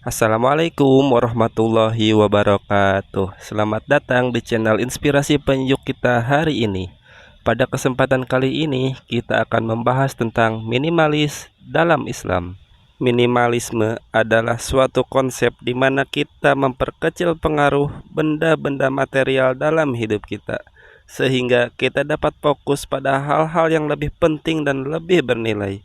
Assalamualaikum warahmatullahi wabarakatuh. Selamat datang di channel Inspirasi Penyejuk kita hari ini. Pada kesempatan kali ini kita akan membahas tentang minimalis dalam Islam. Minimalisme adalah suatu konsep di mana kita memperkecil pengaruh benda-benda material dalam hidup kita, sehingga kita dapat fokus pada hal-hal yang lebih penting dan lebih bernilai.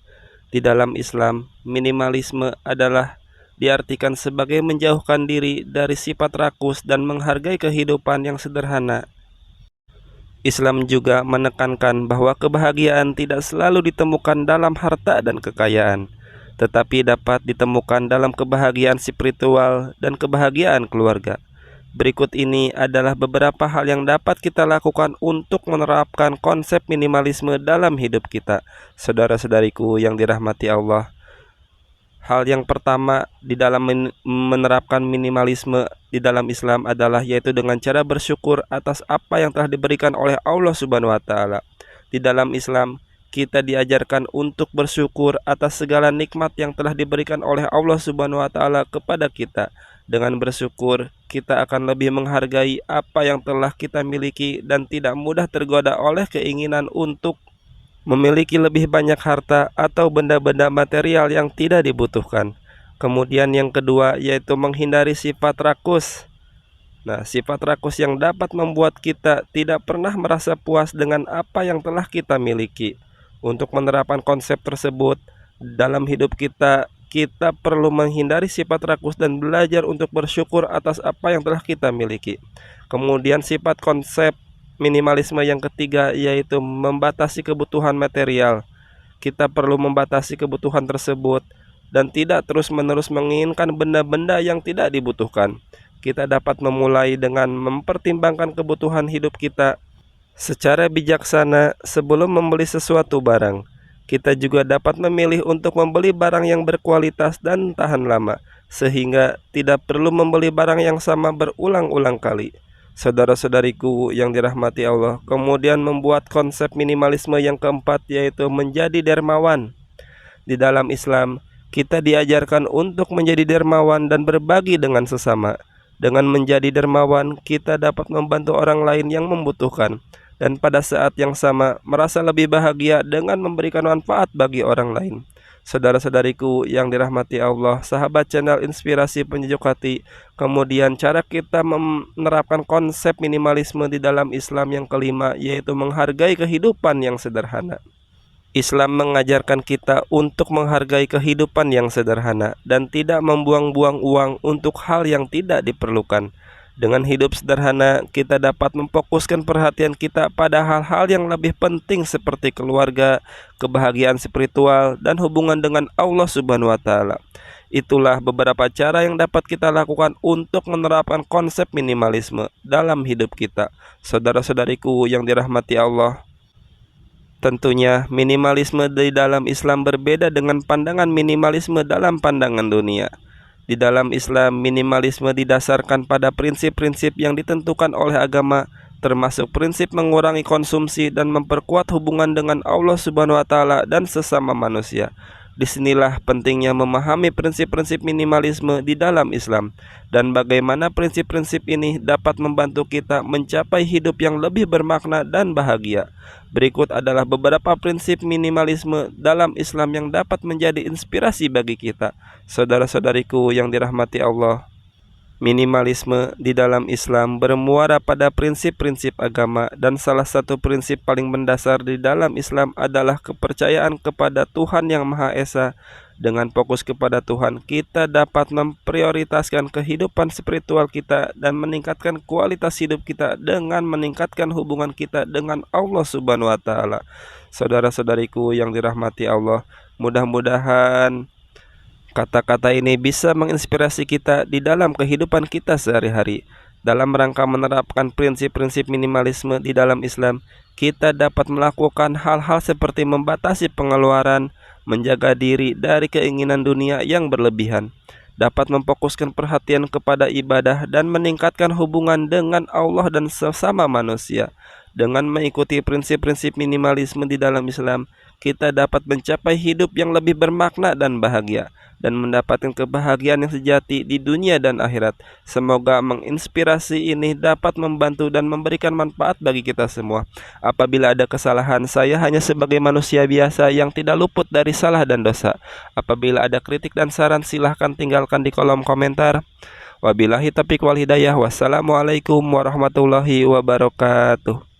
Di dalam Islam, minimalisme adalah diartikan sebagai menjauhkan diri dari sifat rakus dan menghargai kehidupan yang sederhana. Islam juga menekankan bahwa kebahagiaan tidak selalu ditemukan dalam harta dan kekayaan, tetapi dapat ditemukan dalam kebahagiaan spiritual dan kebahagiaan keluarga. Berikut ini adalah beberapa hal yang dapat kita lakukan untuk menerapkan konsep minimalisme dalam hidup kita. Saudara-saudariku yang dirahmati Allah, hal yang pertama di dalam menerapkan minimalisme di dalam Islam adalah yaitu dengan cara bersyukur atas apa yang telah diberikan oleh Allah Subhanahu wa taala. Di dalam Islam, kita diajarkan untuk bersyukur atas segala nikmat yang telah diberikan oleh Allah Subhanahu wa taala kepada kita. Dengan bersyukur, kita akan lebih menghargai apa yang telah kita miliki dan tidak mudah tergoda oleh keinginan untuk memiliki lebih banyak harta atau benda-benda material yang tidak dibutuhkan. Kemudian yang kedua yaitu menghindari sifat rakus. Sifat rakus yang dapat membuat kita tidak pernah merasa puas dengan apa yang telah kita miliki. Untuk menerapkan konsep tersebut dalam hidup kita, kita perlu menghindari sifat rakus dan belajar untuk bersyukur atas apa yang telah kita miliki. Kemudian sifat konsep minimalisme yang ketiga yaitu membatasi kebutuhan material. Kita perlu membatasi kebutuhan tersebut dan tidak terus-menerus menginginkan benda-benda yang tidak dibutuhkan. Kita dapat memulai dengan mempertimbangkan kebutuhan hidup kita secara bijaksana sebelum membeli sesuatu barang. Kita juga dapat memilih untuk membeli barang yang berkualitas dan tahan lama, sehingga tidak perlu membeli barang yang sama berulang-ulang kali. Saudara-saudariku yang dirahmati Allah, kemudian membuat konsep minimalisme yang keempat yaitu menjadi dermawan. Di dalam Islam, kita diajarkan untuk menjadi dermawan dan berbagi dengan sesama. Dengan menjadi dermawan, kita dapat membantu orang lain yang membutuhkan, dan pada saat yang sama merasa lebih bahagia dengan memberikan manfaat bagi orang lain. Saudara-saudariku yang dirahmati Allah, sahabat channel Inspirasi Penyejuk Hati, kemudian cara kita menerapkan konsep minimalisme di dalam Islam yang kelima yaitu menghargai kehidupan yang sederhana. Islam mengajarkan kita untuk menghargai kehidupan yang sederhana dan tidak membuang-buang uang untuk hal yang tidak diperlukan. Dengan hidup sederhana, kita dapat memfokuskan perhatian kita pada hal-hal yang lebih penting seperti keluarga, kebahagiaan spiritual, dan hubungan dengan Allah Subhanahu wa taala. Itulah beberapa cara yang dapat kita lakukan untuk menerapkan konsep minimalisme dalam hidup kita. Saudara-saudariku yang dirahmati Allah, tentunya minimalisme di dalam Islam berbeda dengan pandangan minimalisme dalam pandangan dunia. Di dalam Islam, minimalisme didasarkan pada prinsip-prinsip yang ditentukan oleh agama, termasuk prinsip mengurangi konsumsi dan memperkuat hubungan dengan Allah Subhanahu wa taala dan sesama manusia. Disinilah pentingnya memahami prinsip-prinsip minimalisme di dalam Islam dan bagaimana prinsip-prinsip ini dapat membantu kita mencapai hidup yang lebih bermakna dan bahagia. Berikut adalah beberapa prinsip minimalisme dalam Islam yang dapat menjadi inspirasi bagi kita. Saudara-saudariku yang dirahmati Allah, minimalisme di dalam Islam bermuara pada prinsip-prinsip agama, dan salah satu prinsip paling mendasar di dalam Islam adalah kepercayaan kepada Tuhan Yang Maha Esa. Dengan fokus kepada Tuhan, kita dapat memprioritaskan kehidupan spiritual kita dan meningkatkan kualitas hidup kita dengan meningkatkan hubungan kita dengan Allah Subhanahu wa taala. Saudara-saudariku yang dirahmati Allah, mudah-mudahan kata-kata ini bisa menginspirasi kita di dalam kehidupan kita sehari-hari. Dalam rangka menerapkan prinsip-prinsip minimalisme di dalam Islam, kita dapat melakukan hal-hal seperti membatasi pengeluaran, menjaga diri dari keinginan dunia yang berlebihan, dapat memfokuskan perhatian kepada ibadah dan meningkatkan hubungan dengan Allah dan sesama manusia. Dengan mengikuti prinsip-prinsip minimalisme di dalam Islam, kita dapat mencapai hidup yang lebih bermakna dan bahagia, dan mendapatkan kebahagiaan yang sejati di dunia dan akhirat. Semoga menginspirasi ini dapat membantu dan memberikan manfaat bagi kita semua. Apabila ada kesalahan, saya hanya sebagai manusia biasa yang tidak luput dari salah dan dosa. Apabila ada kritik dan saran, silahkan tinggalkan di kolom komentar. Wabillahi taufiq wal hidayah. Wassalamualaikum warahmatullahi wabarakatuh.